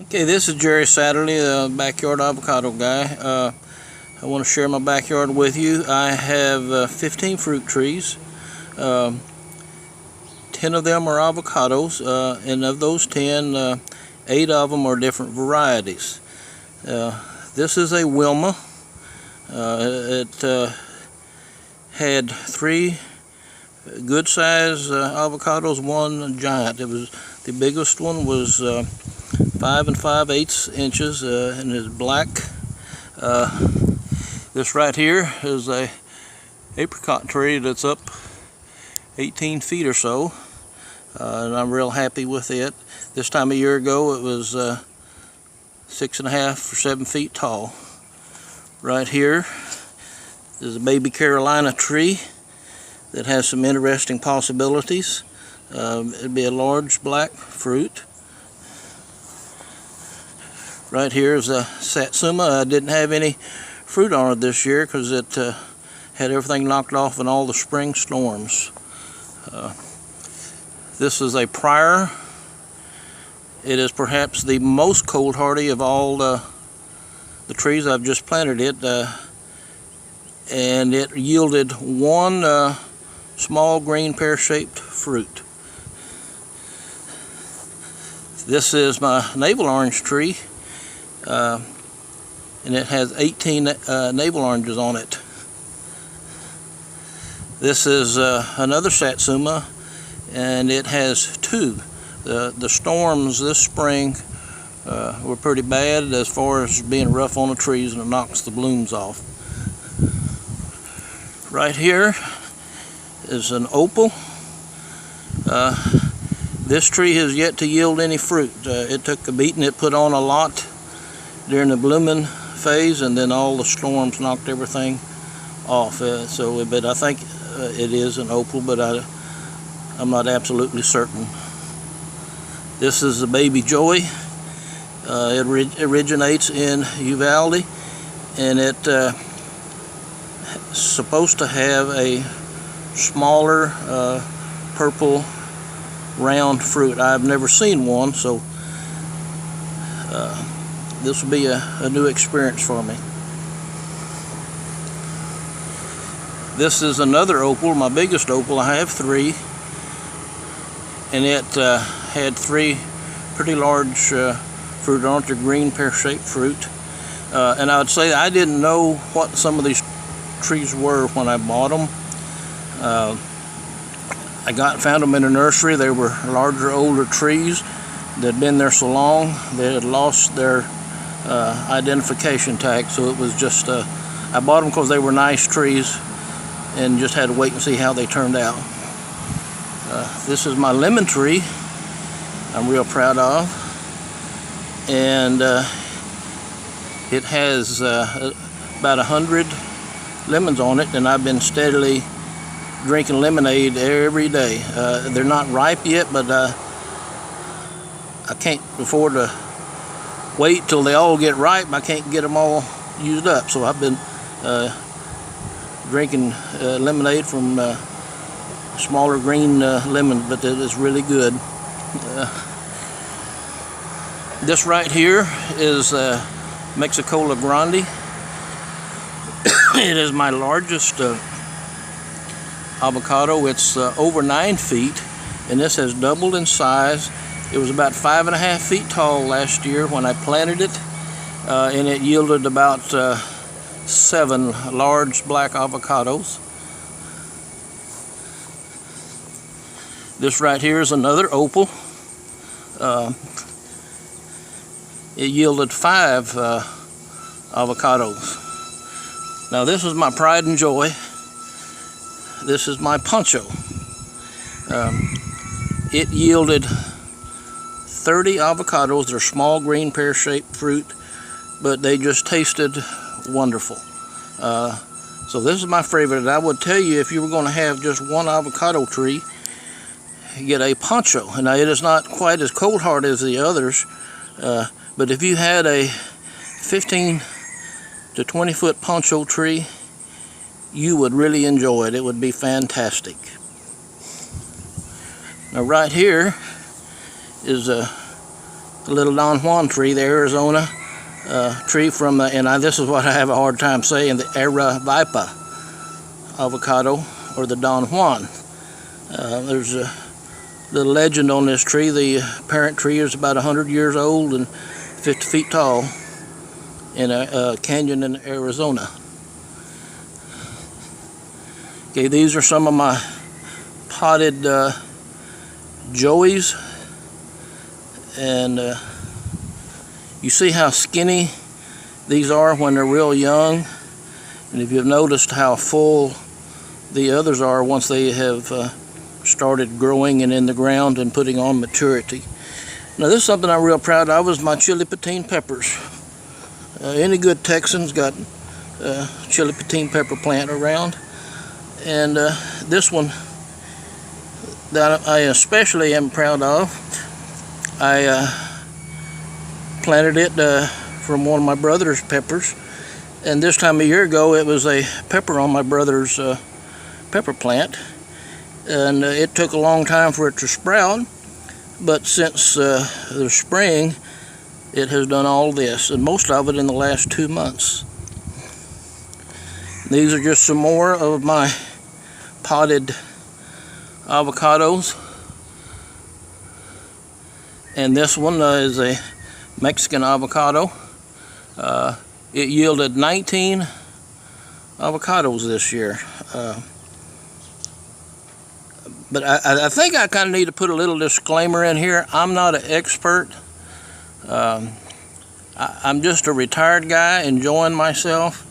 Okay, this is Jerry Satterley, the backyard avocado guy. I want to share my backyard with you. I have 15 fruit trees. 10 of them are avocados, and of those 10, 8 of them are different varieties. This is a Wilma. It had 3 good size avocados, 1 giant. The biggest one was 5 5/8 inches and is black. This right here is a apricot tree that's up 18 feet or so, and I'm real happy with it. This time a year ago it was 6.5 or 7 feet tall. Right here is a baby Carolina tree that has some interesting possibilities. It'd be a large black fruit. Right here is a satsuma. I didn't have any fruit on it this year because it had everything knocked off in all the spring storms. This is a prior. It is perhaps the most cold hardy of all the trees. I've just planted it, and it yielded 1 small green pear-shaped fruit. This is my navel orange tree, and it has 18 navel oranges on it. This is another satsuma, and it has 2. The storms this spring were pretty bad as far as being rough on the trees, and it knocks the blooms off. Right here is an opal. This tree has yet to yield any fruit. It took a beating. It put on a lot during the blooming phase, and then all the storms knocked everything off. But I think it is an opal, but I'm not absolutely certain. This is a baby Joey. It originates in Uvalde, and it's supposed to have a smaller purple round fruit. I've never seen one, so this will be a new experience for me. This is another opal, my biggest opal. I have 3, and it had 3 pretty large fruit on it. They're green pear-shaped fruit, and I would say I didn't know what some of these trees were when I bought them. I found them in a nursery. They were larger, older trees that had been there so long they had lost their identification tag. So it was just I bought them because they were nice trees, and just had to wait and see how they turned out. This is my lemon tree. I'm real proud of, and it has about 100 lemons on it, and I've been steadily drinking lemonade every day. They're not ripe yet, but I can't afford to wait till they all get ripe. I can't get them all used up, so I've been drinking lemonade from smaller green lemons, but it is really good. This right here is Mexicola Grande. It is my largest avocado. It's over 9 feet, and this has doubled in size. It was about 5.5 feet tall last year when I planted it, and it yielded about 7 large black avocados. This right here is another opal. It yielded 5 avocados. Now this is my pride and joy. This is my poncho. It yielded 30 avocados. They're small green pear-shaped fruit, but they just tasted wonderful. So this is my favorite. I would tell you, if you were going to have just one avocado tree, get a poncho. And now it is not quite as cold hard as the others, but if you had a 15 to 20 foot poncho tree, you would really enjoy it. It would be fantastic. Now right here is a a little Don Juan tree, the Arizona tree from, this is what I have a hard time saying, the Aravaipa avocado, or the Don Juan. There's a little legend on this tree. The parent tree is about 100 years old and 50 feet tall in a canyon in Arizona. Okay, these are some of my potted joeys, and you see how skinny these are when they're real young, and if you've noticed how full the others are once they have started growing and in the ground and putting on maturity. Now this is something I'm real proud of, is my chili petin peppers. Any good Texans got chili petin pepper plant around, and this one that I especially am proud of, I planted it from one of my brother's peppers, and this time a year ago it was a pepper on my brother's pepper plant, and it took a long time for it to sprout, but since the spring it has done all this, and most of it in the last 2 months. These are just some more of my potted avocados, and this one is a Mexican avocado. It yielded 19 avocados this year. But I think I kind of need to put a little disclaimer in here. I'm not an expert. I'm just a retired guy enjoying myself.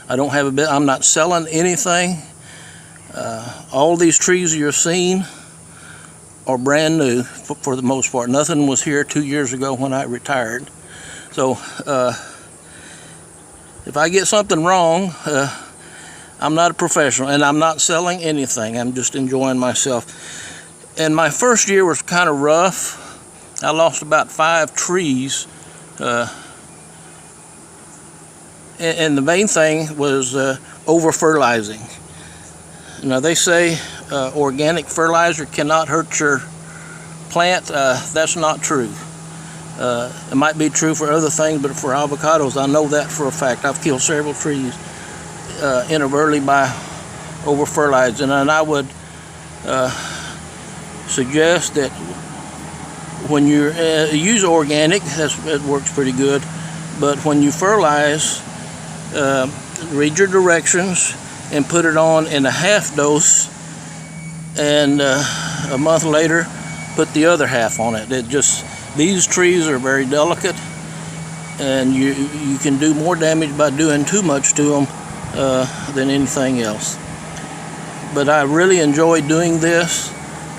I don't have I'm not selling anything. All these trees you're seeing are brand new for the most part. Nothing was here 2 years ago when I retired. So if I get something wrong, I'm not a professional, and I'm not selling anything. I'm just enjoying myself. And my first year was kind of rough. I lost about 5 trees. And the main thing was over-fertilizing. Now they say organic fertilizer cannot hurt your plant. That's not true. It might be true for other things, but for avocados, I know that for a fact. I've killed several trees inadvertently by over-fertilizing, and I would suggest that when you use organic, it works pretty good, but when you fertilize, read your directions and put it on in a half dose, and a month later put the other half on it. These trees are very delicate, and you can do more damage by doing too much to them than anything else. But I really enjoy doing this,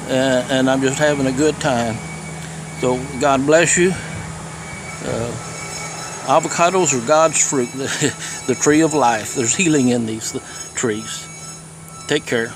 and I'm just having a good time. So God bless you. Avocados are God's fruit, the tree of life. There's healing in these trees. Take care.